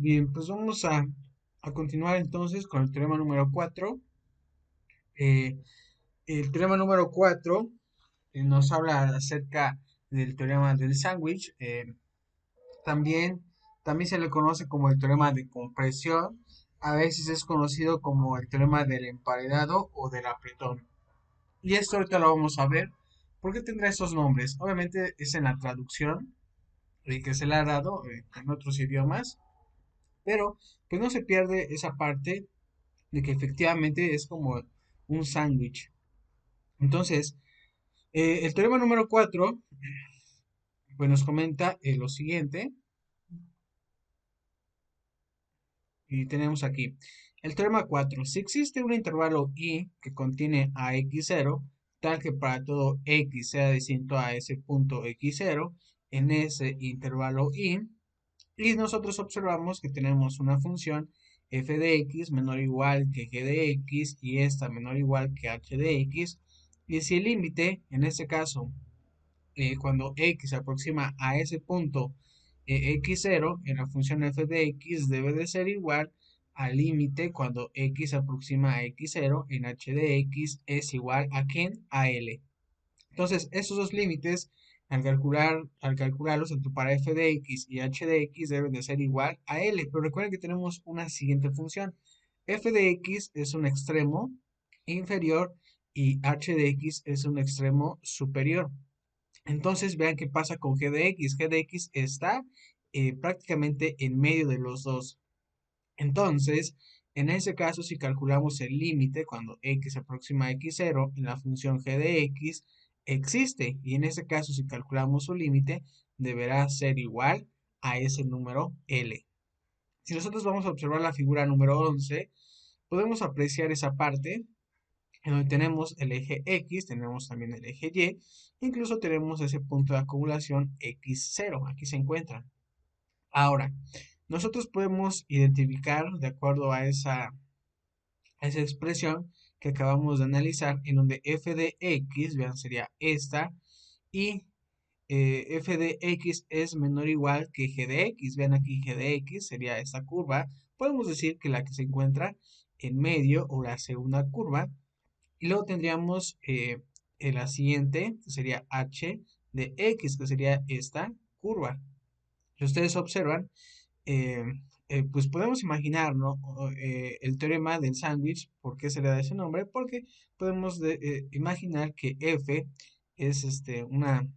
Bien, pues vamos a continuar entonces con el teorema número 4. Eh, el teorema número 4 nos habla acerca del teorema del sándwich. También, también se le conoce como el teorema de compresión. A veces es conocido como el teorema del emparedado o del apretón. Y esto ahorita lo vamos a ver. ¿Por qué tendrá esos nombres? Obviamente es en la traducción que se le ha dado en otros idiomas, pero pues no se pierde esa parte de que efectivamente es como un sándwich. Entonces, el teorema número 4 pues nos comenta lo siguiente, y tenemos aquí el teorema 4. Si existe un intervalo i que contiene a x0, tal que para todo x sea distinto a ese punto x0, en ese intervalo i, y nosotros observamos que tenemos una función f de x menor o igual que g de x y esta menor o igual que h de x. Y si el límite, en este caso, cuando x se aproxima a ese punto x0 en la función f de x debe de ser igual al límite cuando x se aproxima a x0 en h de x es igual a ¿quién? A l. Entonces, esos dos límites, al calcularlos tanto para f de x y h de x deben de ser igual a l. Pero recuerden que tenemos una siguiente función. F de x es un extremo inferior y h de x es un extremo superior. Entonces, vean qué pasa con g de x. G de x está prácticamente en medio de los dos. Entonces, en ese caso, si calculamos el límite cuando x se aproxima a x0 en la función g de x, existe. Y en ese caso, si calculamos su límite, deberá ser igual a ese número L. Si nosotros vamos a observar la figura número 11, podemos apreciar esa parte en donde tenemos el eje X, tenemos también el eje Y, incluso tenemos ese punto de acumulación X0, aquí se encuentra. Ahora, nosotros podemos identificar, de acuerdo a esa expresión que acabamos de analizar, en donde f de x, vean, sería esta, y f de x es menor o igual que g de x. Vean aquí g de x sería esta curva. Podemos decir que la que se encuentra en medio o la segunda curva. Y luego tendríamos la siguiente, que sería h de x, que sería esta curva. Si ustedes observan, eh, pues podemos imaginar, ¿no? El teorema del sándwich. ¿Por qué se le da ese nombre? Porque podemos imaginar que F es una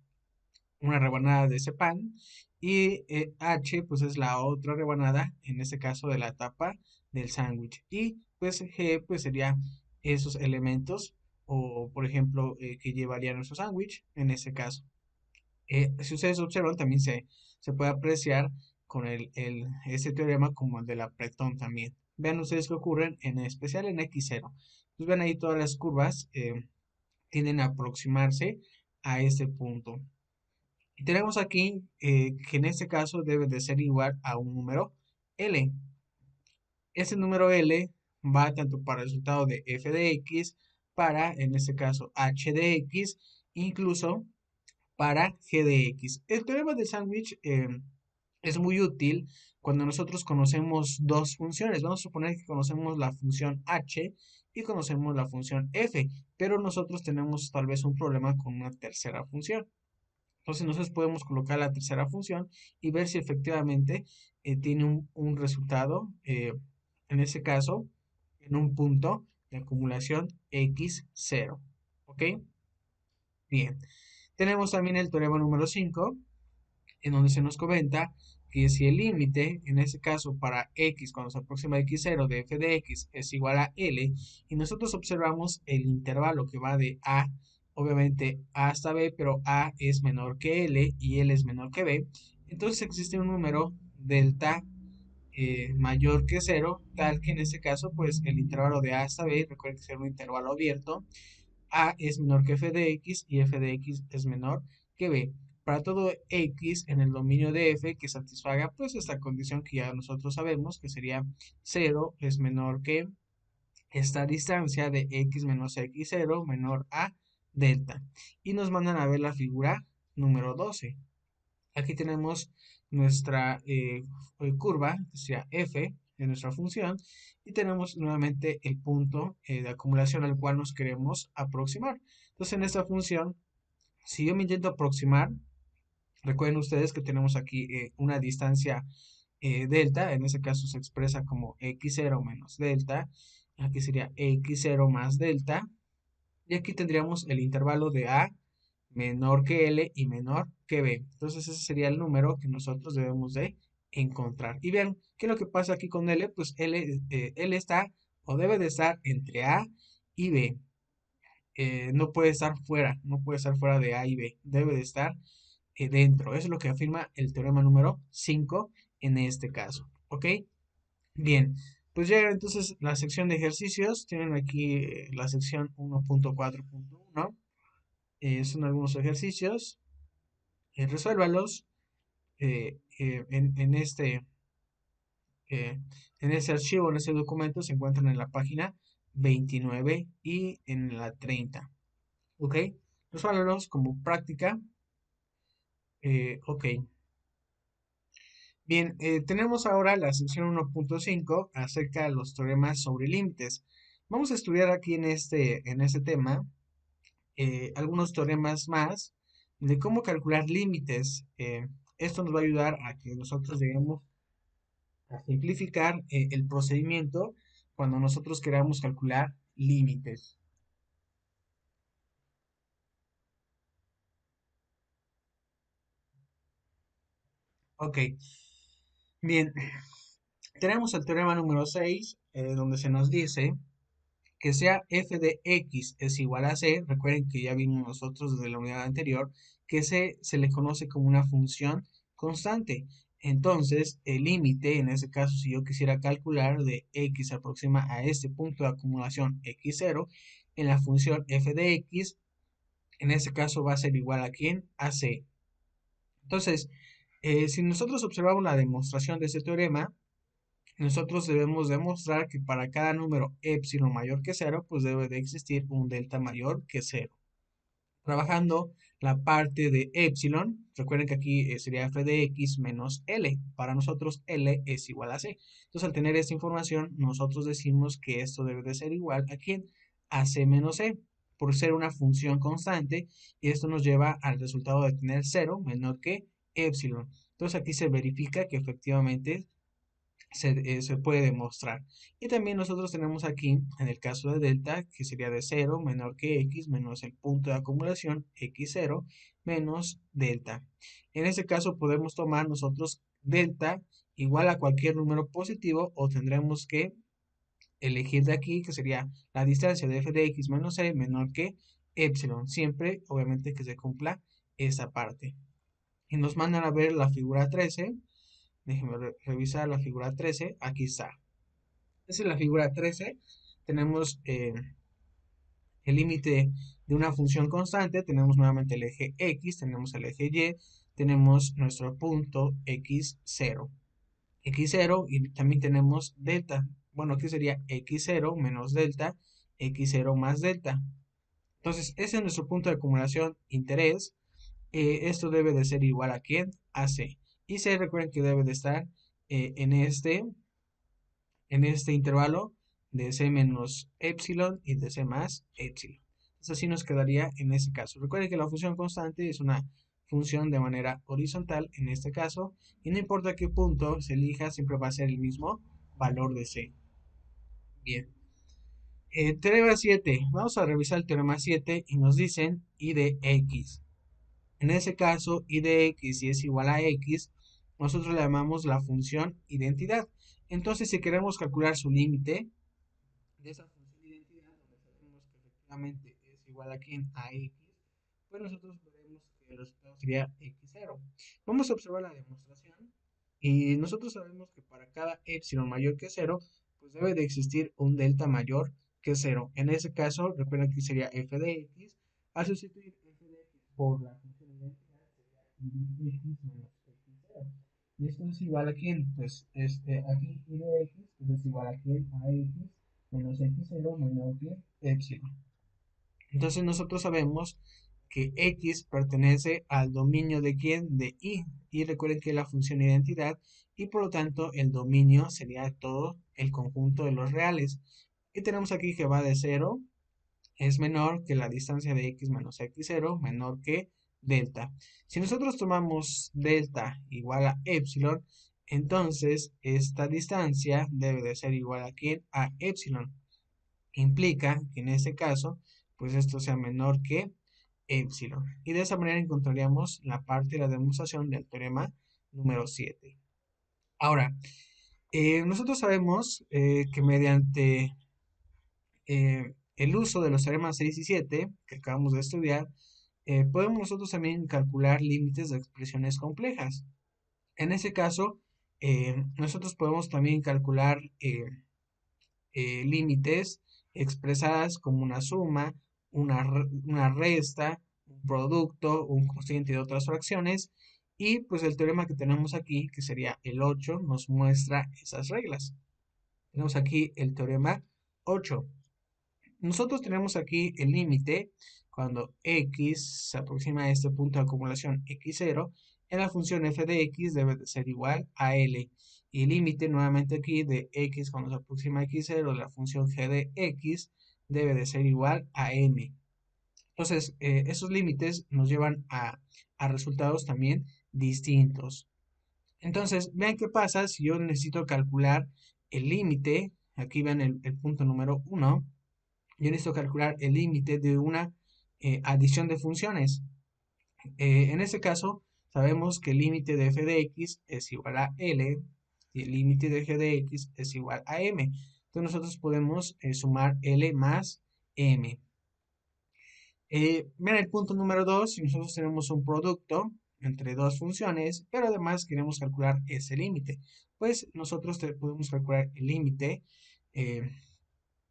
rebanada de ese pan y H pues es la otra rebanada, en este caso de la tapa del sándwich. Y pues G pues sería esos elementos o por ejemplo que llevaría nuestro sándwich en ese caso. Si ustedes observan, también se puede apreciar con ese teorema como el del apretón también. Vean ustedes qué ocurren, en especial en X0. Pues ven ahí todas las curvas tienden a aproximarse a este punto. Y tenemos aquí que en este caso debe de ser igual a un número L. Ese número L va tanto para el resultado de f de x, para, en este caso, h de x, incluso para g de x. El teorema del sándwich es muy útil cuando nosotros conocemos dos funciones. Vamos a suponer que conocemos la función h y conocemos la función f, pero nosotros tenemos tal vez un problema con una tercera función. Entonces nosotros podemos colocar la tercera función y ver si efectivamente tiene un resultado, en ese caso, en un punto de acumulación x0. ¿Ok? Bien. Tenemos también el teorema número 5 en donde se nos comenta que si el límite, en este caso para x cuando se aproxima a x0 de f de x es igual a L, y nosotros observamos el intervalo que va de A, obviamente A hasta B, pero A es menor que L y L es menor que B, entonces existe un número delta mayor que cero, tal que en este caso, pues el intervalo de A hasta B, recuerden que es un intervalo abierto, A es menor que f de x y f de x es menor que b. Para todo x en el dominio de f que satisfaga pues esta condición que ya nosotros sabemos que sería 0 es menor que esta distancia de x menos x0 menor a delta. Y nos mandan a ver la figura número 12. Aquí tenemos nuestra curva, que sea f de nuestra función, y tenemos nuevamente el punto de acumulación al cual nos queremos aproximar. Entonces, en esta función, si yo me intento aproximar, recuerden ustedes que tenemos aquí una distancia delta, en ese caso se expresa como x0 menos delta, aquí sería x0 más delta, y aquí tendríamos el intervalo de a menor que L y menor que B. Entonces ese sería el número que nosotros debemos de encontrar. Y vean, ¿qué es lo que pasa aquí con L? Pues L está o debe de estar entre A y B. No puede estar fuera, no puede estar fuera de A y B. Debe de estar dentro. Eso es lo que afirma el teorema número 5 en este caso. ¿Ok? Bien. Pues ya entonces la sección de ejercicios. Tienen aquí la sección 1.4.1. Son algunos ejercicios. Resuélvalos en eh, en este archivo, en este documento, se encuentran en la página 29 y en la 30. ¿Ok? Resuélvalos como práctica. Ok. Bien, tenemos ahora la sección 1.5 acerca de los teoremas sobre límites. Vamos a estudiar aquí en este tema algunos teoremas más de cómo calcular límites. Esto nos va a ayudar a que nosotros lleguemos a simplificar el procedimiento cuando nosotros queramos calcular límites. Ok, bien, tenemos el teorema número 6, donde se nos dice que sea f de x es igual a c. Recuerden que ya vimos nosotros desde la unidad anterior que c se le conoce como una función constante. Entonces, el límite, en ese caso, si yo quisiera calcular de x se aproxima a este punto de acumulación x0, en la función f de x, en ese caso va a ser igual a quién? A c. Entonces, si nosotros observamos la demostración de este teorema, nosotros debemos demostrar que para cada número epsilon mayor que cero, pues debe de existir un delta mayor que cero. Trabajando la parte de epsilon, recuerden que aquí sería f de x menos L. Para nosotros L es igual a C. Entonces, al tener esta información, nosotros decimos que esto debe de ser igual a ¿quién? A C menos C, por ser una función constante, y esto nos lleva al resultado de tener cero menor que epsilon. Entonces, aquí se verifica que efectivamente se puede demostrar. Y también nosotros tenemos aquí, en el caso de delta, que sería de cero menor que x menos el punto de acumulación x0 menos delta. En este caso podemos tomar nosotros delta igual a cualquier número positivo o tendremos que elegir de aquí, que sería la distancia de f de x menos c menor que epsilon, siempre obviamente que se cumpla esa parte. Y nos mandan a ver la figura 13. Déjenme revisar la figura 13. Aquí está. Esa es la figura 13. Tenemos el límite de una función constante. Tenemos nuevamente el eje X, tenemos el eje Y, tenemos nuestro punto X0. X0 y también tenemos delta. Bueno, aquí sería X0 menos delta, X0 más delta. Entonces, ese es nuestro punto de acumulación interés. Esto debe de ser igual a ¿quién? A C. Y C, recuerden que debe de estar eh, en este en este intervalo de C menos epsilon y de C más epsilon. Entonces así nos quedaría en ese caso. Recuerden que la función constante es una función de manera horizontal en este caso y no importa qué punto se elija, siempre va a ser el mismo valor de C. Bien. Teorema 7. Vamos a revisar el teorema 7 y nos dicen y de x. En ese caso, y de x si es igual a x, nosotros le llamamos la función identidad. Entonces, si queremos calcular su límite, de esa función de identidad, donde sabemos que efectivamente es igual a quién a x, pues nosotros veremos que el resultado sería x0. Vamos a observar la demostración y nosotros sabemos que para cada epsilon mayor que cero, pues debe de existir un delta mayor que cero. En ese caso, recuerden que sería f de x. Al sustituir f de x por la función de identidad, sería y de x menos x0. ¿Y esto es igual a quién? Pues aquí y de x pues es igual a quién a x menos x0 menor que epsilon. Entonces nosotros sabemos que X pertenece al dominio de quién, de Y. Y recuerden que es la función identidad y por lo tanto el dominio sería todo el conjunto de los reales. Y tenemos aquí que va de 0, es menor que la distancia de X menos X0, menor que delta. Si nosotros tomamos delta igual a epsilon, entonces esta distancia debe de ser igual a quién, a epsilon. Implica que en este caso, pues esto sea menor que epsilon. Y de esa manera encontraríamos la parte de la demostración del teorema número 7. Ahora, nosotros sabemos que mediante el uso de los teoremas 6 y 7 que acabamos de estudiar, podemos nosotros también calcular límites de expresiones complejas. En ese caso, nosotros podemos también calcular límites expresadas como una suma, una resta, un producto, un cociente de otras fracciones. Y pues el teorema que tenemos aquí, que sería el 8, nos muestra esas reglas. Tenemos aquí el teorema 8. Nosotros tenemos aquí el límite cuando x se aproxima a este punto de acumulación x0, en la función f de x debe de ser igual a L. Y el límite nuevamente aquí de x cuando se aproxima a x0 de la función g de x debe de ser igual a m. Entonces, esos límites nos llevan a resultados también distintos. Entonces, vean qué pasa si yo necesito calcular el límite. Aquí vean el punto número 1. Yo necesito calcular el límite de una adición de funciones. En este caso, sabemos que el límite de f de x es igual a L y el límite de g de x es igual a m. Entonces nosotros podemos sumar L más m. Vean el punto número 2, si nosotros tenemos un producto entre dos funciones, pero además queremos calcular ese límite, pues nosotros podemos calcular el límite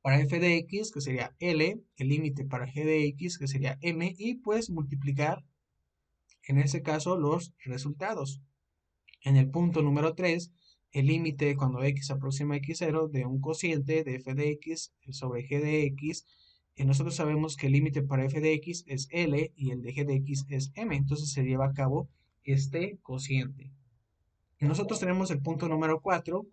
para f de x, que sería L, el límite para g de x, que sería m, y pues multiplicar, en este caso, los resultados. En el punto número 3, el límite cuando x se aproxima a x0 de un cociente de f de x sobre g de x, nosotros sabemos que el límite para f de x es L y el de g de x es m, entonces se lleva a cabo este cociente. Nosotros tenemos el punto número 4,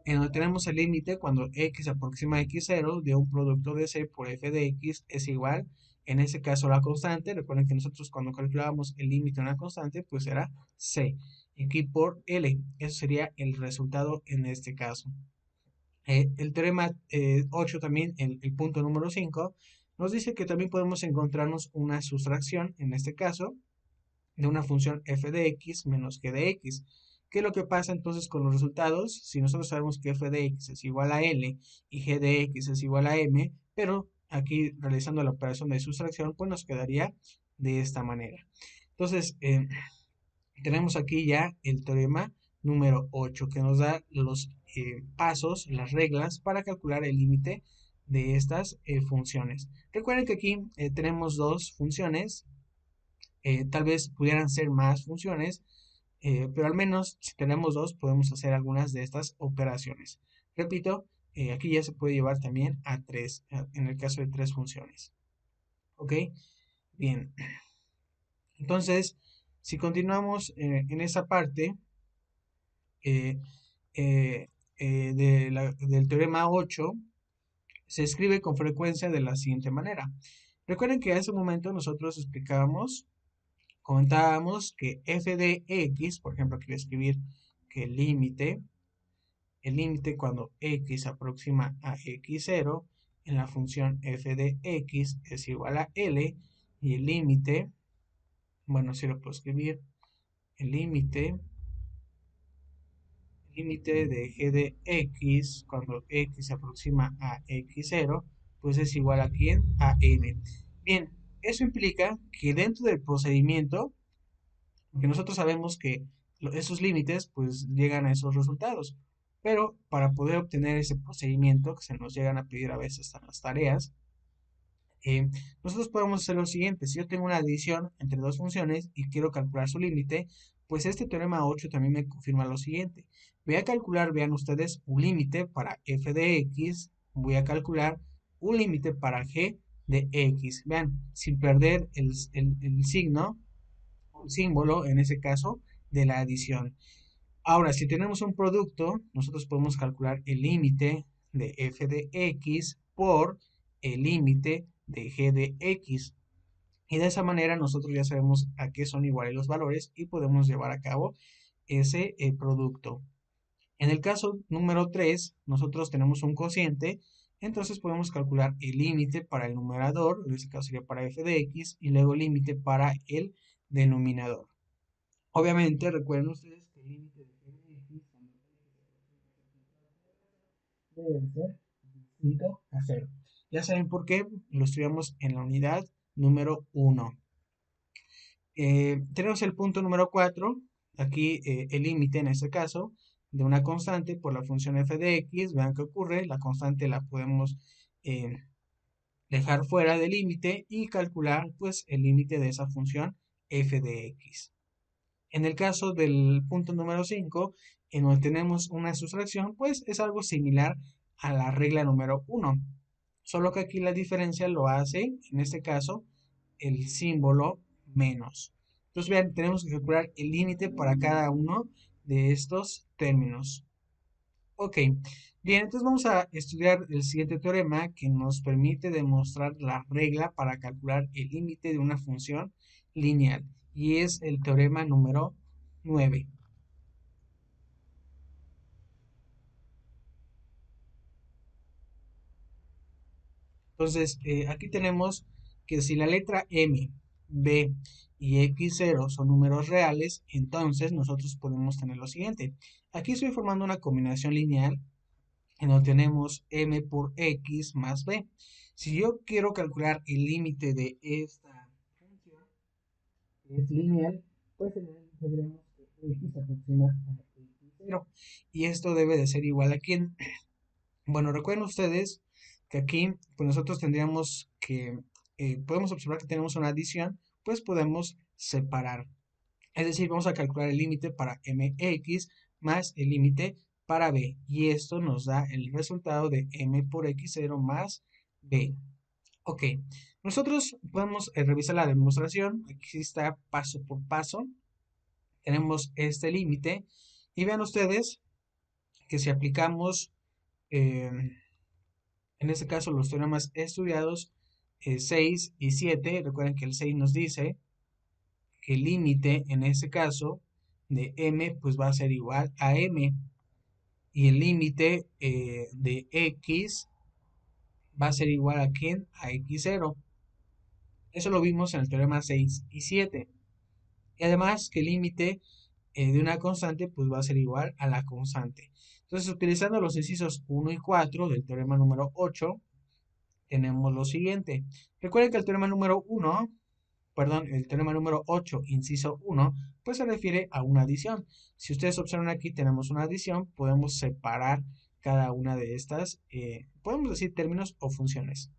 en donde tenemos el límite cuando x se aproxima a x0 de un producto de c por f de x es igual, en ese caso la constante, recuerden que nosotros cuando calculábamos el límite de una constante, pues era c, aquí por L, eso sería el resultado en este caso. El teorema 8 también, el punto número 5, nos dice que también podemos encontrarnos una sustracción, en este caso, de una función f de x menos g de x. ¿Qué es lo que pasa entonces con los resultados? Si nosotros sabemos que f de x es igual a L y g de x es igual a m, pero aquí realizando la operación de sustracción, pues nos quedaría de esta manera. Entonces, tenemos aquí ya el teorema número 8 que nos da los pasos, las reglas para calcular el límite de estas funciones. Recuerden que aquí tenemos dos funciones, tal vez pudieran ser más funciones, pero al menos si tenemos dos podemos hacer algunas de estas operaciones. Repito, aquí ya se puede llevar también a tres, en el caso de tres funciones. ¿Ok? Bien. Entonces, si continuamos en esa parte eh, eh, del teorema 8, se escribe con frecuencia de la siguiente manera. Recuerden que a ese momento nosotros explicábamos, comentábamos que f de x, por ejemplo, quiero escribir que el límite cuando x se aproxima a x0 en la función f de x es igual a L y el límite, bueno, si lo puedo escribir, el límite de g de x cuando x se aproxima a x0, pues es igual a quién? A n. Bien, eso implica que dentro del procedimiento, porque nosotros sabemos que esos límites pues llegan a esos resultados, pero para poder obtener ese procedimiento que se nos llegan a pedir a veces en las tareas, eh, nosotros podemos hacer lo siguiente. Si yo tengo una adición entre dos funciones y quiero calcular su límite, pues este teorema 8 también me confirma lo siguiente. Voy a calcular, vean ustedes, un límite para f de x, voy a calcular un límite para g de x. Vean, sin perder el signo, el símbolo, en ese caso, de la adición. Ahora, si tenemos un producto, nosotros podemos calcular el límite de f de x por el límite de g de x. Y de esa manera nosotros ya sabemos a qué son iguales los valores y podemos llevar a cabo ese producto. En el caso número 3, nosotros tenemos un cociente, entonces podemos calcular el límite para el numerador, en este caso sería para f de x, y luego el límite para el denominador. Obviamente, recuerden ustedes que el límite de f de x debe ser distinto a cero. Ya saben por qué, lo estudiamos en la unidad número 1. Tenemos el punto número 4, aquí el límite en este caso de una constante por la función f de x. Vean qué ocurre, la constante la podemos eh, dejar fuera del límite y calcular pues el límite de esa función f de x. En el caso del punto número 5, en donde tenemos una sustracción, pues es algo similar a la regla número 1, solo que aquí la diferencia lo hace, en este caso, el símbolo menos. Entonces, vean, tenemos que calcular el límite para cada uno de estos términos. Ok, bien, entonces vamos a estudiar el siguiente teorema que nos permite demostrar la regla para calcular el límite de una función lineal, y es el teorema número 9. Entonces, aquí tenemos que si la letra m, b y x0 son números reales, entonces nosotros podemos tener lo siguiente. Aquí estoy formando una combinación lineal en donde tenemos m por x más b. Si yo quiero calcular el límite de esta función, que es lineal, pues tendremos que x aproxima a x0. Y esto debe de ser igual a quién. Bueno, recuerden ustedes que aquí pues nosotros tendríamos que, podemos observar que tenemos una adición, pues podemos separar. Es decir, vamos a calcular el límite para mx más el límite para b. Y esto nos da el resultado de m por x0 más b. Ok, nosotros podemos revisar la demostración. Aquí está paso por paso. Tenemos este límite. Y vean ustedes que si aplicamos... en este caso los teoremas estudiados 6 y 7, recuerden que el 6 nos dice que el límite en este caso de m pues va a ser igual a m, y el límite de x va a ser igual a ¿quién? A x0. Eso lo vimos en el teorema 6 y 7. Y además que el límite de una constante pues va a ser igual a la constante. Entonces, utilizando los incisos 1 y 4 del teorema número 8, tenemos lo siguiente. Recuerden que el teorema número 1, perdón, el teorema número 8, inciso 1, pues se refiere a una adición. Si ustedes observan aquí, tenemos una adición, podemos separar cada una de estas, podemos decir términos o funciones.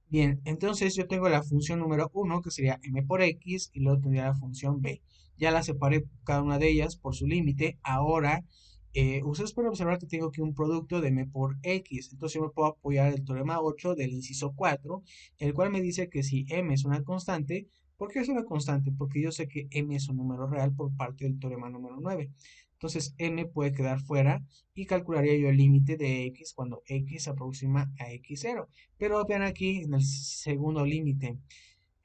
Bien, entonces yo tengo la función número 1, que sería m por x, y luego tendría la función b. Ya la separé cada una de ellas por su límite. Ahora, ustedes pueden observar que tengo aquí un producto de m por x. Entonces yo me puedo apoyar el teorema 8 del inciso 4, el cual me dice que si m es una constante, ¿por qué es una constante? Porque yo sé que m es un número real por parte del teorema número 9. Entonces m puede quedar fuera y calcularía yo el límite de x cuando x se aproxima a x0. Pero vean aquí en el segundo límite,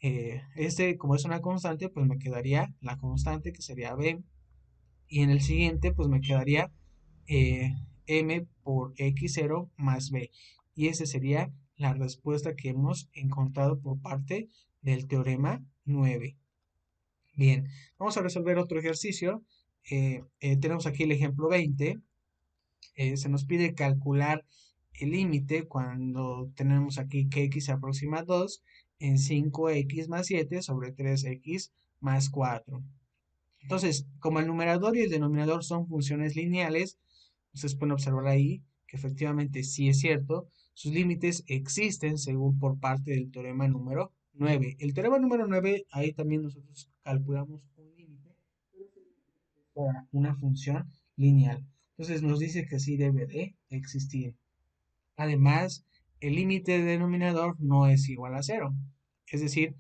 este como es una constante, pues me quedaría la constante que sería b, y en el siguiente pues me quedaría eh, m por x0 más b. Y esa sería la respuesta que hemos encontrado por parte del teorema 9. Bien, vamos a resolver otro ejercicio. Tenemos aquí el ejemplo 20. Se nos pide calcular el límite cuando tenemos aquí que x se aproxima a 2 en 5x más 7 sobre 3x más 4. Entonces, como el numerador y el denominador son funciones lineales, ustedes pueden observar ahí que efectivamente sí es cierto, sus límites existen según por parte del teorema número 9. El teorema número 9, ahí también nosotros calculamos un límite, pero es para una función lineal. Entonces nos dice que sí debe de existir. Además, el límite del denominador no es igual a cero. Es decir,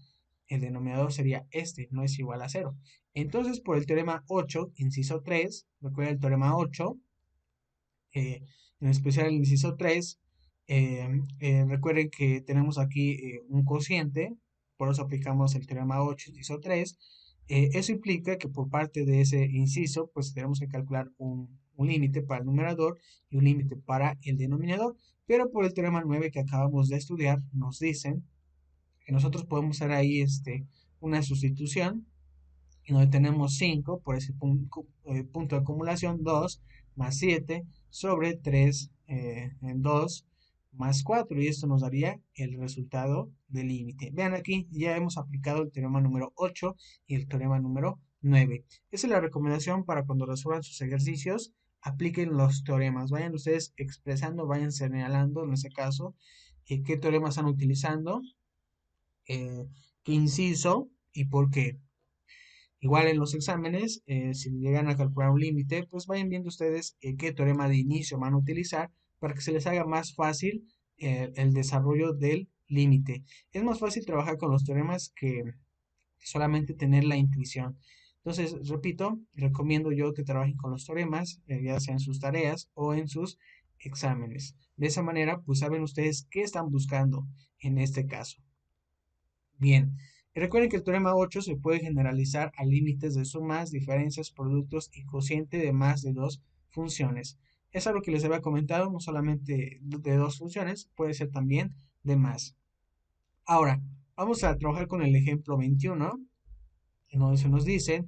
el denominador sería este, no es igual a cero. Entonces, por el teorema 8, inciso 3, recuerda el teorema 8, eh, en especial el inciso 3, recuerden que tenemos aquí un cociente, por eso aplicamos el teorema 8, inciso 3. Eso implica que por parte de ese inciso, pues tenemos que calcular un límite para el numerador y un límite para el denominador, pero por el teorema 9 que acabamos de estudiar, nos dicen que nosotros podemos hacer ahí una sustitución y donde tenemos 5 por ese punto de acumulación, 2 más 7 sobre 3 en 2 más 4 y esto nos daría el resultado del límite. Vean aquí, ya hemos aplicado el teorema número 8 y el teorema número 9. Esa es la recomendación para cuando resuelvan sus ejercicios, apliquen los teoremas. Vayan ustedes expresando, vayan señalando en ese caso qué teoremas están utilizando, qué inciso y por qué. Igual en los exámenes, si llegan a calcular un límite, pues vayan viendo ustedes qué teorema de inicio van a utilizar para que se les haga más fácil el desarrollo del límite. Es más fácil trabajar con los teoremas que solamente tener la intuición. Entonces, repito, recomiendo yo que trabajen con los teoremas, ya sea en sus tareas o en sus exámenes. De esa manera, pues saben ustedes qué están buscando en este caso. Bien, y recuerden que el teorema 8 se puede generalizar a límites de sumas, diferencias, productos y cociente de más de dos funciones. Es algo que les había comentado, no solamente de dos funciones, puede ser también de más. Ahora, vamos a trabajar con el ejemplo 21, en donde se nos dice,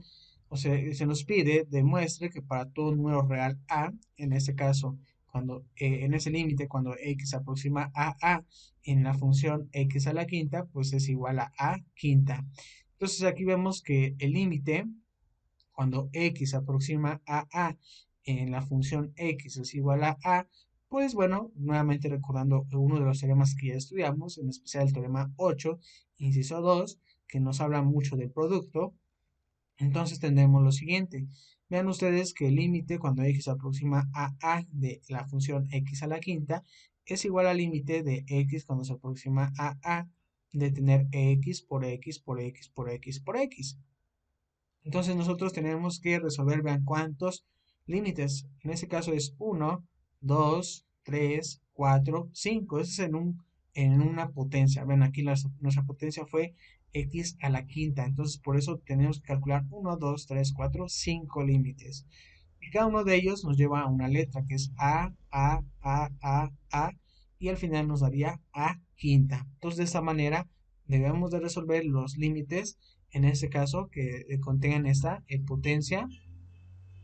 o sea, se nos pide, demuestre que para todo número real A, en este caso, cuando en ese límite, cuando x se aproxima a A en la función x a la quinta, pues es igual a quinta. Entonces aquí vemos que el límite, cuando x se aproxima a A en la función x es igual a, pues bueno, nuevamente recordando uno de los teoremas que ya estudiamos, en especial el teorema 8, inciso 2, que nos habla mucho del producto. Entonces tendremos lo siguiente. Vean ustedes que el límite cuando x se aproxima a de la función x a la quinta es igual al límite de x cuando se aproxima a de tener x por x por x por x por x. Entonces nosotros tenemos que resolver, vean cuántos límites. En este caso es 1, 2, 3, 4, 5. Eso es en una potencia. Ven, aquí nuestra potencia fue x a la quinta. Entonces por eso tenemos que calcular 1, 2, 3, 4, 5 límites. Y cada uno de ellos nos lleva a una letra que es A. Y al final nos daría A quinta. Entonces de esta manera debemos de resolver los límites en este caso que contengan esta potencia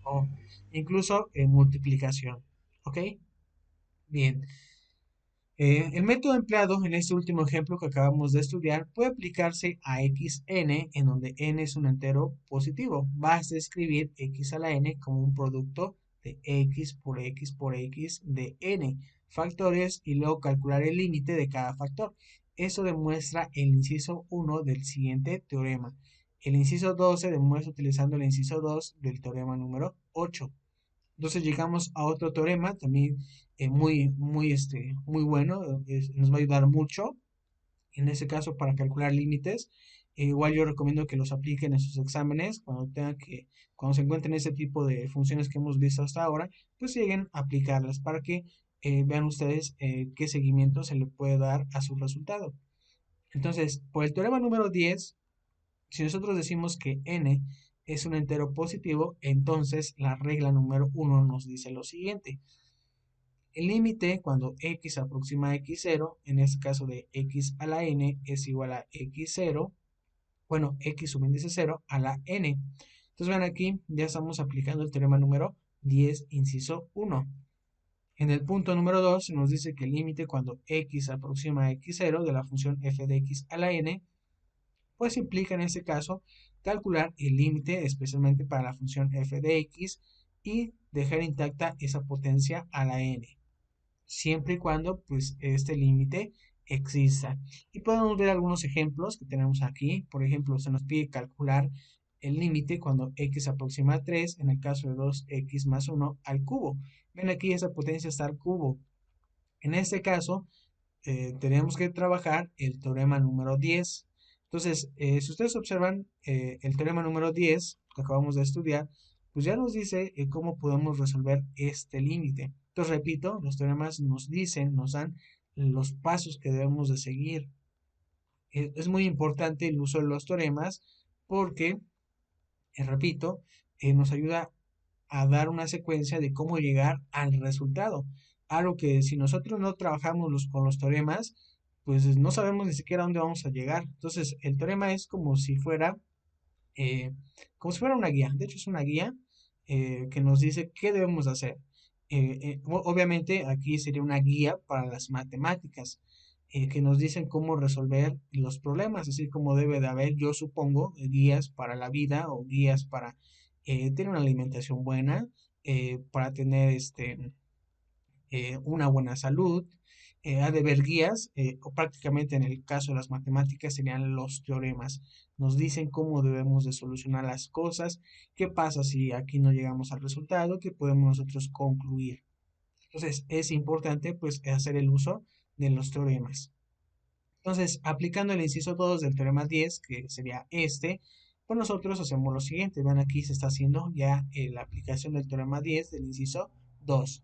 o incluso multiplicación. ¿Ok? Bien. El método empleado en este último ejemplo que acabamos de estudiar puede aplicarse a xn, en donde n es un entero positivo. Basta escribir x a la n como un producto de x por x por x de n factores y luego calcular el límite de cada factor. Eso demuestra el inciso 1 del siguiente teorema. El inciso 2 se demuestra utilizando el inciso 2 del teorema número 8. Entonces llegamos a otro teorema también muy bueno, nos va a ayudar mucho en ese caso para calcular límites. Igual yo recomiendo que los apliquen en sus exámenes cuando se encuentren ese tipo de funciones que hemos visto hasta ahora, pues lleguen a aplicarlas para que vean ustedes qué seguimiento se le puede dar a su resultado. Entonces, por el teorema número 10, si nosotros decimos que n es un entero positivo, entonces la regla número 1 nos dice lo siguiente. El límite cuando x se aproxima a x0, en este caso de x a la n es igual a x0, bueno, x subíndice 0 a la n. Entonces vean aquí, ya estamos aplicando el teorema número 10, inciso 1. En el punto número 2 se nos dice que el límite cuando x se aproxima a x0 de la función f de x a la n, pues implica en este caso calcular el límite especialmente para la función f de x y dejar intacta esa potencia a la n, siempre y cuando pues este límite exista. Y podemos ver algunos ejemplos que tenemos aquí. Por ejemplo, se nos pide calcular el límite cuando x se aproxima a 3, en el caso de 2x más 1 al cubo. Ven aquí esa potencia está al cubo. En este caso, tenemos que trabajar el teorema número 10. Entonces, si ustedes observan el teorema número 10 que acabamos de estudiar, pues ya nos dice cómo podemos resolver este límite. Entonces, repito, los teoremas nos dicen, nos dan los pasos que debemos de seguir. Es muy importante el uso de los teoremas porque, repito, nos ayuda a dar una secuencia de cómo llegar al resultado. Algo que si nosotros no trabajamos con los teoremas, pues no sabemos ni siquiera a dónde vamos a llegar. Entonces, el teorema es eh, como si fuera una guía. De hecho, es una guía que nos dice qué debemos hacer. Obviamente, aquí sería una guía para las matemáticas, que nos dicen cómo resolver los problemas, así como debe de haber, yo supongo, guías para la vida o guías para tener una alimentación buena, para tener una buena salud. Ha de haber guías, o prácticamente en el caso de las matemáticas serían los teoremas. Nos dicen cómo debemos de solucionar las cosas, qué pasa si aquí no llegamos al resultado, qué podemos nosotros concluir. Entonces es importante pues hacer el uso de los teoremas. Entonces, aplicando el inciso 2 del teorema 10, que sería este, pues nosotros hacemos lo siguiente. Vean, aquí se está haciendo ya la aplicación del teorema 10 del inciso 2.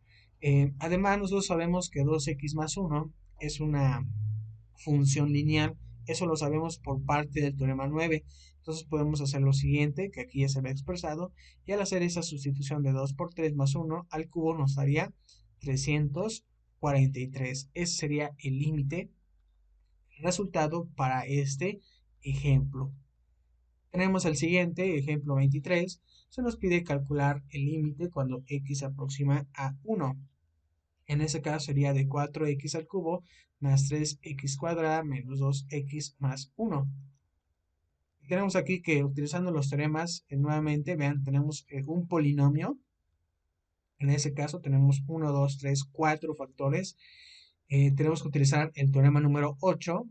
Además, nosotros sabemos que 2x más 1 es una función lineal. Eso lo sabemos por parte del teorema 9. Entonces podemos hacer lo siguiente, que aquí ya se ve expresado, y al hacer esa sustitución de 2 por 3 más 1 al cubo nos daría 343. Ese sería el límite resultado para este ejemplo. Tenemos el siguiente, ejemplo 23. Se nos pide calcular el límite cuando x se aproxima a 1. En ese caso sería de 4x al cubo más 3x cuadrada menos 2x más 1. Tenemos aquí que utilizando los teoremas, nuevamente, vean, tenemos un polinomio. En ese caso tenemos 1, 2, 3, 4 factores. Tenemos que utilizar el teorema número 8.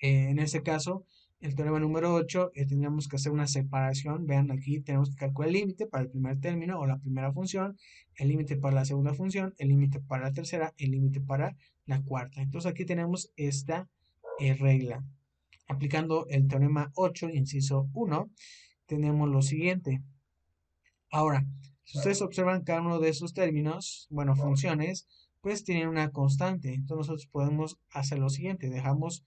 En ese caso, el teorema número 8, tendríamos que hacer una separación. Vean, aquí tenemos que calcular el límite para el primer término o la primera función, el límite para la segunda función, el límite para la tercera, el límite para la cuarta. Entonces aquí tenemos esta regla. Aplicando el teorema 8, inciso 1, tenemos lo siguiente. Ahora, si ustedes observan cada uno de esos términos, bueno, funciones, pues tienen una constante. Entonces nosotros podemos hacer lo siguiente, dejamos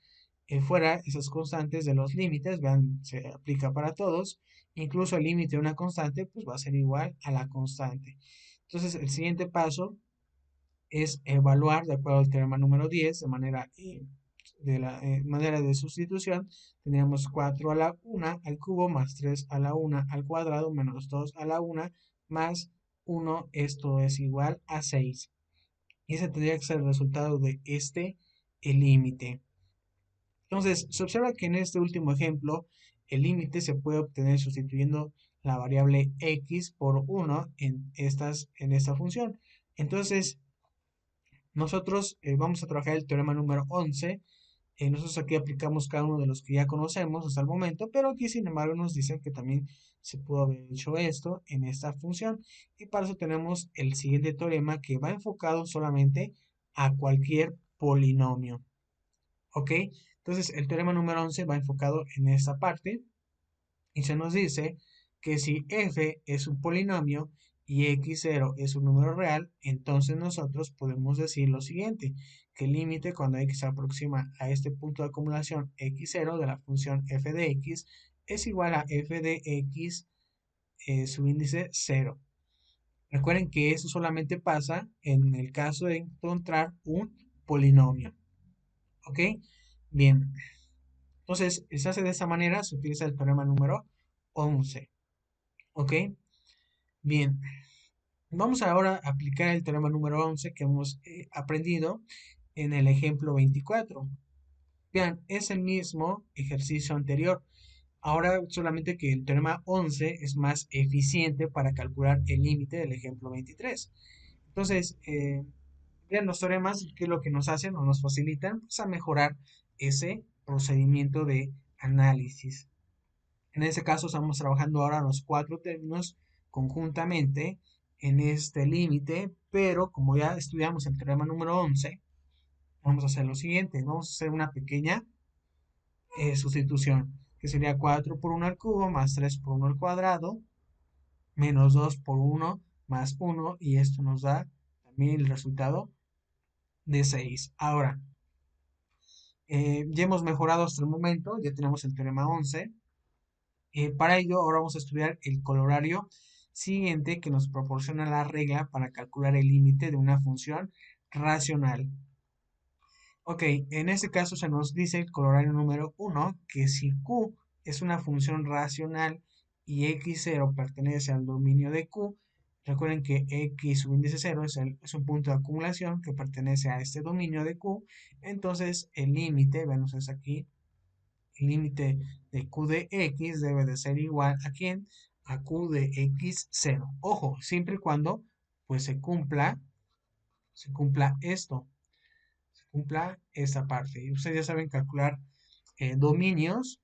fuera esas constantes de los límites, vean, se aplica para todos, incluso el límite de una constante, pues va a ser igual a la constante. Entonces el siguiente paso es evaluar, de acuerdo al teorema número 10, manera de sustitución, tendríamos 4 a la 1 al cubo más 3 a la 1 al cuadrado menos 2 a la 1 más 1, esto es igual a 6. Y ese tendría que ser el resultado de el límite. Entonces, se observa que en este último ejemplo, el límite se puede obtener sustituyendo la variable x por 1 en esta función. Entonces, nosotros vamos a trabajar el teorema número 11. Nosotros aquí aplicamos cada uno de los que ya conocemos hasta el momento, pero aquí sin embargo nos dicen que también se pudo haber hecho esto en esta función. Y para eso tenemos el siguiente teorema que va enfocado solamente a cualquier polinomio. ¿Ok? Entonces el teorema número 11 va enfocado en esta parte y se nos dice que si f es un polinomio y x0 es un número real, entonces nosotros podemos decir lo siguiente, que el límite cuando x se aproxima a este punto de acumulación x0 de la función f de x es igual a f de x su índice 0. Recuerden que eso solamente pasa en el caso de encontrar un polinomio. ¿Ok? Bien. Entonces, se hace de esa manera, se utiliza el teorema número 11. ¿Ok? Bien. Vamos ahora a aplicar el teorema número 11 que hemos aprendido en el ejemplo 24. Vean, es el mismo ejercicio anterior. Ahora solamente que el teorema 11 es más eficiente para calcular el límite del ejemplo 23. Entonces, vean los teoremas, ¿qué es lo que nos hacen o nos facilitan? Pues a mejorar ese procedimiento de análisis. En este caso estamos trabajando ahora los cuatro términos conjuntamente en este límite, pero como ya estudiamos el teorema número 11, Vamos a hacer lo siguiente, vamos a hacer una pequeña sustitución, que sería 4 por 1 al cubo más 3 por 1 al cuadrado, menos 2 por 1 más 1, y esto nos da también el resultado de 6. Ahora, ya hemos mejorado hasta el momento, ya tenemos el teorema 11. Para ello, ahora vamos a estudiar el colorario siguiente que nos proporciona la regla para calcular el límite de una función racional. Ok, en este caso se nos dice el colorario número 1 que si Q es una función racional y x0 pertenece al dominio de Q, recuerden que x subíndice 0 es un punto de acumulación que pertenece a este dominio de Q, entonces el límite, vean ustedes aquí, el límite de Q de X debe de ser igual ¿a quién? A Q de X0. Ojo, siempre y cuando pues se cumpla esto, se cumpla esta parte. Y ustedes ya saben calcular dominios.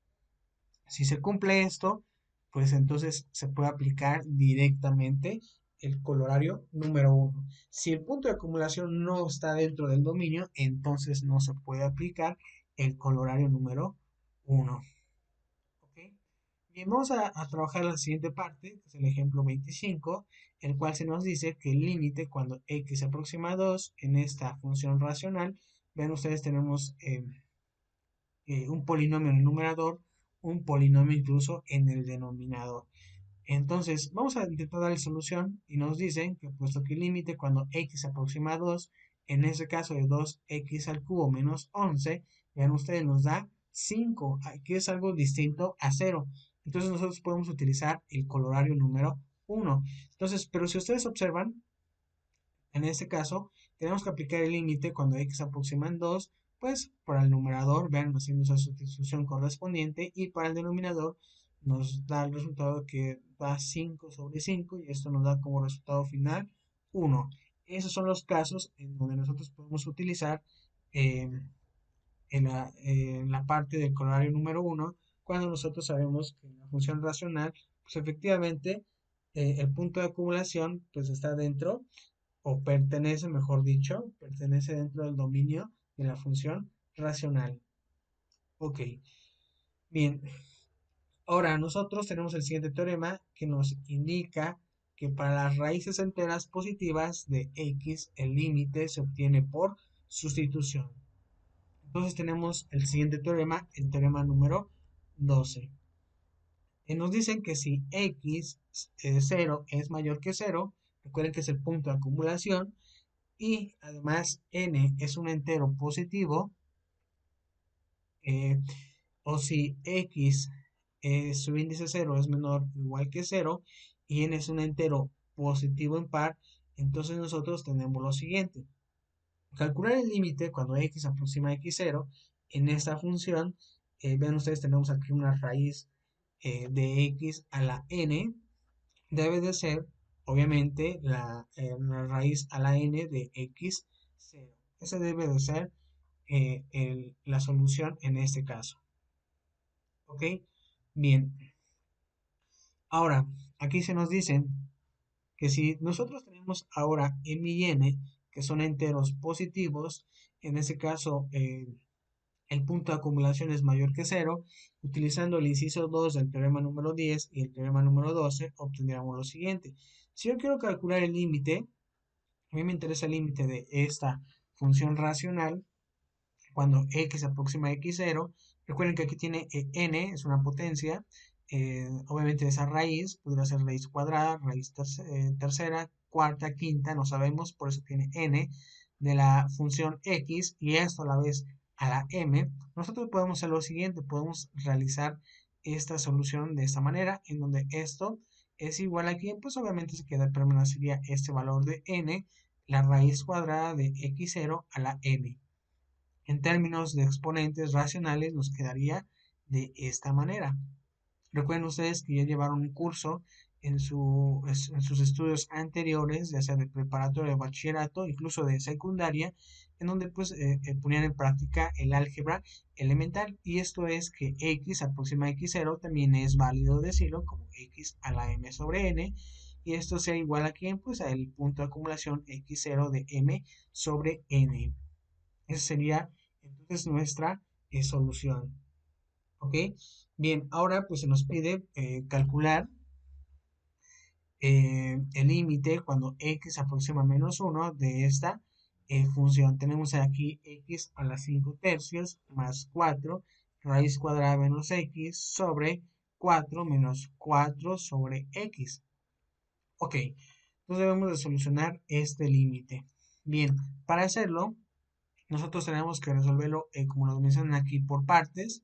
Si se cumple esto, pues entonces se puede aplicar directamente el colorario número 1. Si el punto de acumulación no está dentro del dominio, entonces no se puede aplicar el colorario número 1. ¿Ok? Bien, vamos a trabajar la siguiente parte, que es el ejemplo 25, el cual se nos dice que el límite cuando x se aproxima a 2 en esta función racional, ven ustedes tenemos un polinomio en el numerador, un polinomio incluso en el denominador. Entonces, vamos a intentar darle solución y nos dicen que puesto que el límite cuando x se aproxima a 2, en ese caso de 2x al cubo menos 11, vean ustedes, nos da 5, aquí es algo distinto a 0. Entonces nosotros podemos utilizar el colorario número 1. Entonces, pero si ustedes observan, en este caso, tenemos que aplicar el límite cuando x se aproxima en 2, pues para el numerador, vean, haciendo esa sustitución correspondiente, y para el denominador nos da el resultado que da 5 sobre 5, y esto nos da como resultado final 1. Esos son los casos en donde nosotros podemos utilizar eh, en la parte del colorario número 1, cuando nosotros sabemos que en la función racional, pues efectivamente el punto de acumulación pues está dentro o pertenece, mejor dicho, pertenece dentro del dominio de la función racional. Ok, bien. Ahora nosotros tenemos el siguiente teorema que nos indica que para las raíces enteras positivas de x el límite se obtiene por sustitución. Entonces tenemos el siguiente teorema, el teorema número 12. Nos dicen que si x 0 es mayor que 0, recuerden que es el punto de acumulación, y además n es un entero positivo, eh, o si x su índice 0 es menor o igual que 0 y n es un entero positivo impar, entonces nosotros tenemos lo siguiente. Calcular el límite cuando x aproxima a x0 en esta función, vean ustedes, tenemos aquí una raíz de x a la n, debe de ser, obviamente, la raíz a la n de x0. Esa debe de ser la solución en este caso. ¿Ok? Bien. Ahora, aquí se nos dicen que si nosotros tenemos ahora m y n, que son enteros positivos, en ese caso el punto de acumulación es mayor que 0, utilizando el inciso 2 del teorema número 10 y el teorema número 12, obtendríamos lo siguiente. Si yo quiero calcular el límite, a mí me interesa el límite de esta función racional cuando x aproxima a x0. Recuerden que aquí tiene n, es una potencia. Obviamente esa raíz podría ser raíz cuadrada, raíz tercera, cuarta, quinta, no sabemos, por eso tiene n de la función x y esto a la vez a la m. Nosotros podemos hacer lo siguiente, podemos realizar esta solución de esta manera, en donde esto es igual a quién, pues obviamente se queda, permanecería este valor de n, la raíz cuadrada de x0 a la m. En términos de exponentes racionales nos quedaría de esta manera. Recuerden ustedes que ya llevaron un curso en sus estudios anteriores, ya sea de preparatoria, de bachillerato, incluso de secundaria, en donde pues ponían en práctica el álgebra elemental, y esto es que x aproxima a x0 también es válido decirlo como x a la m sobre n, y esto sea igual a quién, pues al punto de acumulación x0 de m sobre n. Esa sería entonces nuestra solución. ¿Ok? Bien, ahora pues se nos pide calcular el límite cuando x aproxima a -1 de esta función. Tenemos aquí x a la 5 tercios más 4 raíz cuadrada menos x sobre 4 menos 4 sobre x. Ok, entonces debemos de solucionar este límite. Bien, para hacerlo, nosotros tenemos que resolverlo como nos mencionan aquí por partes.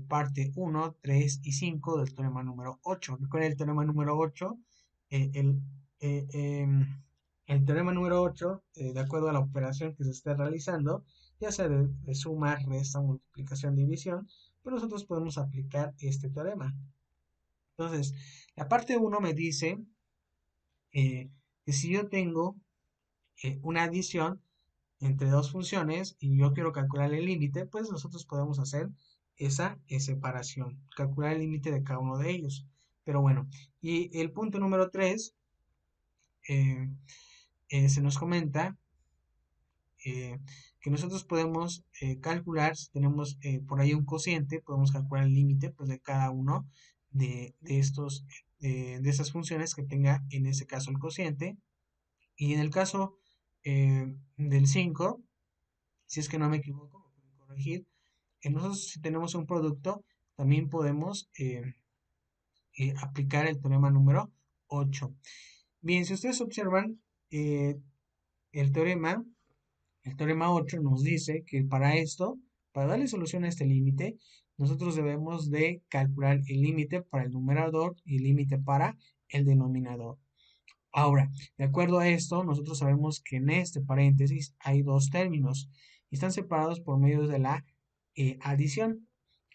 Parte 1, 3 y 5 del teorema número 8. Recuerden el teorema número 8, eh, el, eh, em, el teorema número 8, de acuerdo a la operación que se esté realizando, ya sea de suma, resta, multiplicación, división, pues nosotros podemos aplicar este teorema. Entonces, la parte 1 me dice que si yo tengo una adición entre dos funciones y yo quiero calcular el límite, pues nosotros podemos hacer esa separación, calcular el límite de cada uno de ellos. Pero bueno, y el punto número 3 se nos comenta eh, que nosotros podemos calcular, si tenemos por ahí un cociente, podemos calcular el límite pues, de cada uno de estos, de estas funciones que tenga en ese caso el cociente. Y en el caso del 5 si es que no me equivoco, me pueden corregir, nosotros si tenemos un producto, también podemos aplicar el teorema número 8. Bien, si ustedes observan, eh, el teorema, el teorema 8 nos dice que para esto, para darle solución a este límite, nosotros debemos de calcular el límite para el numerador y el límite para el denominador. Ahora, de acuerdo a esto, nosotros sabemos que en este paréntesis hay dos términos y están separados por medio de la adición.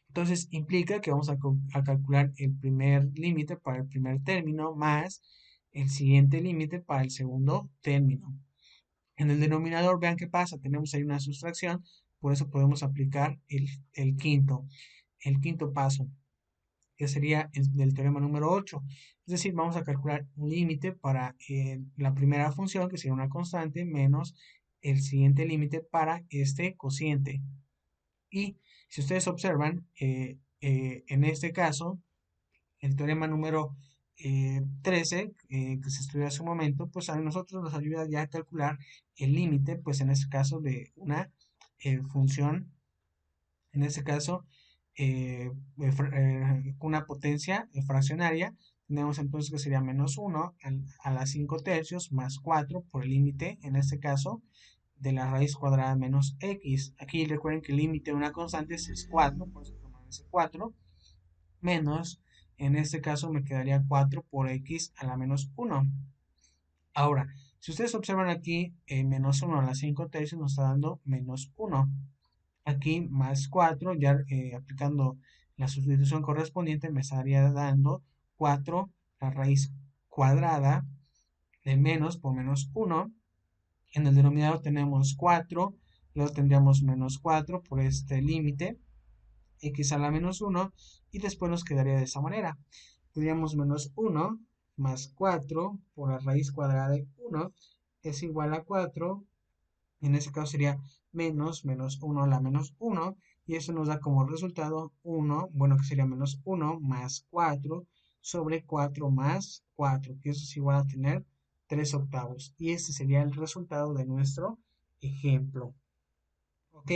Entonces, implica que vamos a calcular el primer límite para el primer término más el siguiente límite para el segundo término. En el denominador, vean qué pasa, tenemos ahí una sustracción, por eso podemos aplicar el quinto paso que sería el del teorema número 8. Es decir, vamos a calcular un límite para la primera función, que sería una constante, menos el siguiente límite para este cociente. Y si ustedes observan, en este caso, el teorema número 13, que se estudió hace un momento, pues a nosotros nos ayuda ya a calcular el límite, pues en este caso de una función, en este caso, una potencia fraccionaria. Tenemos entonces que sería -1 a la 5 tercios más 4 por el límite, en este caso, de la raíz cuadrada menos x. Aquí recuerden que el límite de una constante es 4, por eso permanece 4, menos, en este caso me quedaría 4 por x a la menos 1. Ahora, si ustedes observan aquí, -1 a la 5 tercios nos está dando -1. Aquí más 4, ya aplicando la sustitución correspondiente, me estaría dando 4 la raíz cuadrada de menos por -1. En el denominador tenemos 4, luego tendríamos -4 por este límite, x a la -1, y después nos quedaría de esa manera. Tendríamos -1 más 4 por la raíz cuadrada de 1 es igual a 4. En ese caso sería menos 1 a la -1, y eso nos da como resultado 1, bueno, que sería -1 más 4 sobre 4 más 4, que eso es igual a tener 3 octavos. Y este sería el resultado de nuestro ejemplo. ¿Ok?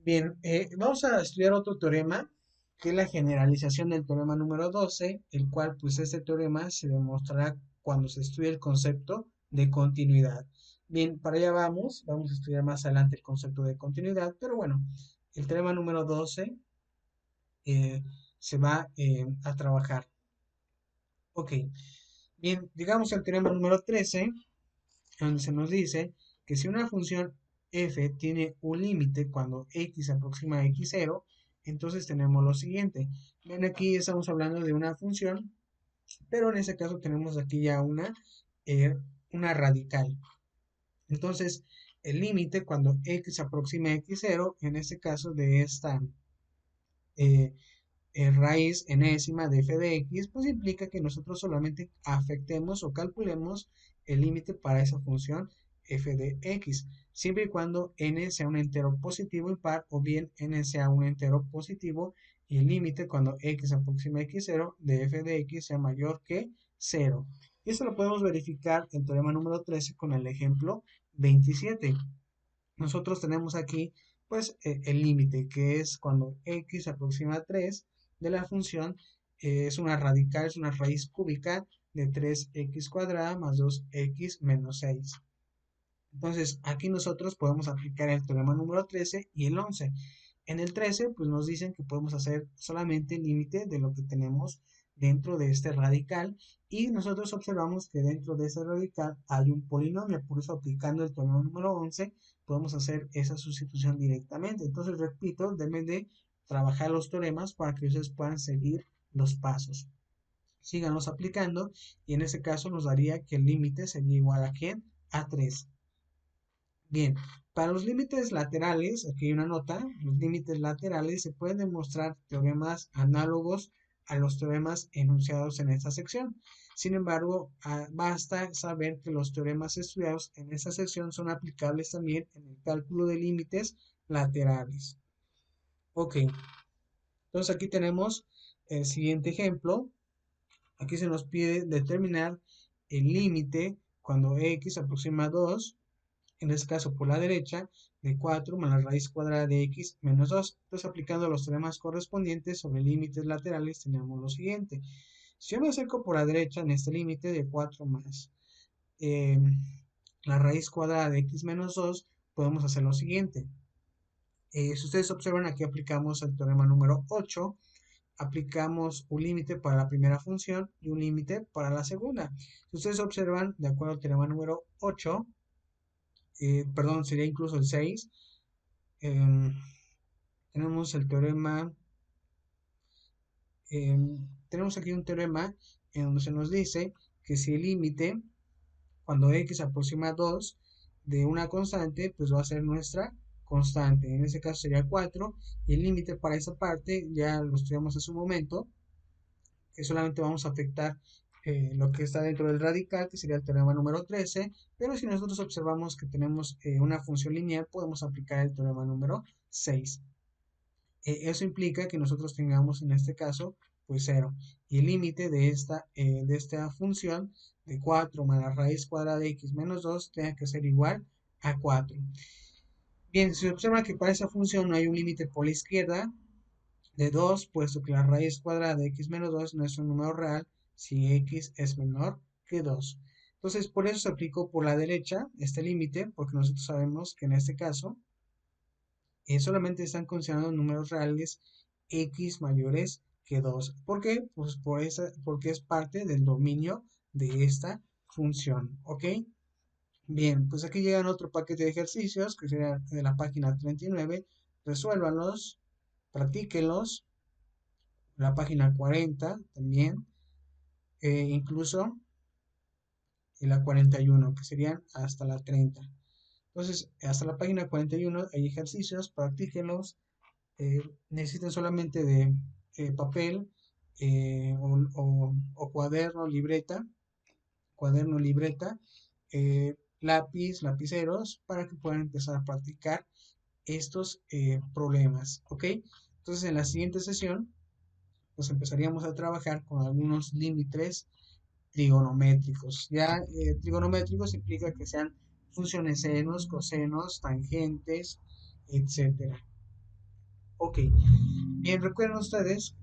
Bien, vamos a estudiar otro teorema, que es la generalización del teorema número 12, el cual pues este teorema se demostrará cuando se estudie el concepto de continuidad. Bien, para allá vamos a estudiar más adelante el concepto de continuidad, pero bueno, el teorema número 12 eh, se va a trabajar. Ok, bien, digamos el teorema número 13, donde se nos dice que si una función f tiene un límite cuando x se aproxima a x0, entonces tenemos lo siguiente. Ven, aquí estamos hablando de una función, pero en este caso tenemos aquí ya una radical. Entonces, el límite cuando x se aproxima a x0, en este caso de esta eh, raíz enésima de f de x, pues implica que nosotros solamente afectemos o calculemos el límite para esa función f de x, siempre y cuando n sea un entero positivo impar o bien n sea un entero positivo y el límite cuando x aproxima a x0 de f de x sea mayor que 0. Y eso lo podemos verificar en teorema número 13 con el ejemplo 27. Nosotros tenemos aquí pues el límite que es cuando x aproxima a 3 de la función, es una radical, es una raíz cúbica de 3x cuadrada más 2x menos 6. Entonces, aquí nosotros podemos aplicar el teorema número 13 y el 11. En el 13, pues nos dicen que podemos hacer solamente el límite de lo que tenemos dentro de este radical y nosotros observamos que dentro de este radical hay un polinomio, por eso aplicando el teorema número 11 podemos hacer esa sustitución directamente. Entonces, repito, deben de trabajar los teoremas para que ustedes puedan seguir los pasos. Síganlos aplicando y en ese caso nos daría que el límite sería igual a ¿quién? A 3. Bien, para los límites laterales, aquí hay una nota, los límites laterales se pueden demostrar teoremas análogos a los teoremas enunciados en esta sección. Sin embargo, basta saber que los teoremas estudiados en esta sección son aplicables también en el cálculo de límites laterales. Ok, entonces aquí tenemos el siguiente ejemplo. Aquí se nos pide determinar el límite cuando x aproxima a 2, en este caso por la derecha, de 4 más la raíz cuadrada de x menos 2. Entonces, aplicando los teoremas correspondientes sobre límites laterales, tenemos lo siguiente. Si yo me acerco por la derecha en este límite de 4 más eh, la raíz cuadrada de x menos 2, podemos hacer lo siguiente. Si ustedes observan, aquí aplicamos el teorema número 8. Aplicamos un límite para la primera función y un límite para la segunda. Si ustedes observan, de acuerdo al teorema número 8, perdón, sería incluso el 6. Tenemos el teorema, tenemos aquí un teorema en donde se nos dice que si el límite, cuando x aproxima a 2 de una constante, pues va a ser nuestra constante. En este caso sería 4. Y el límite para esa parte ya lo estudiamos en su momento, que solamente vamos a afectar lo que está dentro del radical, que sería el teorema número 13, pero si nosotros observamos que tenemos una función lineal, podemos aplicar el teorema número 6. Eso implica que nosotros tengamos en este caso, pues 0. Y el límite de esta función de 4 más la raíz cuadrada de x menos 2 tenga que ser igual a 4. Bien, se observa que para esa función no hay un límite por la izquierda de 2, puesto que la raíz cuadrada de x menos 2 no es un número real si x es menor que 2. Entonces, por eso se aplicó por la derecha este límite, porque nosotros sabemos que en este caso solamente están considerando números reales x mayores que 2. ¿Por qué? Pues porque es parte del dominio de esta función. ¿Ok? Bien, pues aquí llegan otro paquete de ejercicios, que sería de la página 39. Resuélvanlos, practíquenlos. La página 40 también, incluso en la 41, que serían hasta la 30. Entonces, hasta la página 41 hay ejercicios, practíquenlos. Necesitan solamente de papel o cuaderno, libreta, lápiz, lapiceros, para que puedan empezar a practicar estos problemas, ¿ok? Entonces, en la siguiente sesión, pues empezaríamos a trabajar con algunos límites trigonométricos. Ya trigonométricos implica que sean funciones senos, cosenos, tangentes, etcétera. Ok, bien, recuerden ustedes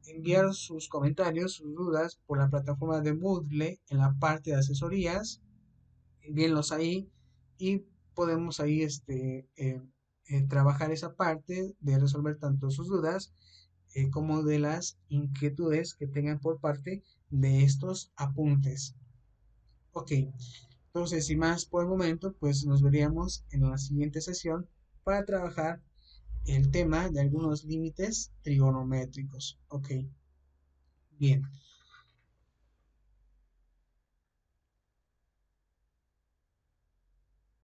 enviar sus comentarios, sus dudas por la plataforma de Moodle en la parte de asesorías. Envíenlos ahí y podemos ahí trabajar esa parte de resolver tanto sus dudas como de las inquietudes que tengan por parte de estos apuntes. Ok, entonces sin más por el momento, pues nos veríamos en la siguiente sesión para trabajar el tema de algunos límites trigonométricos. Ok, bien.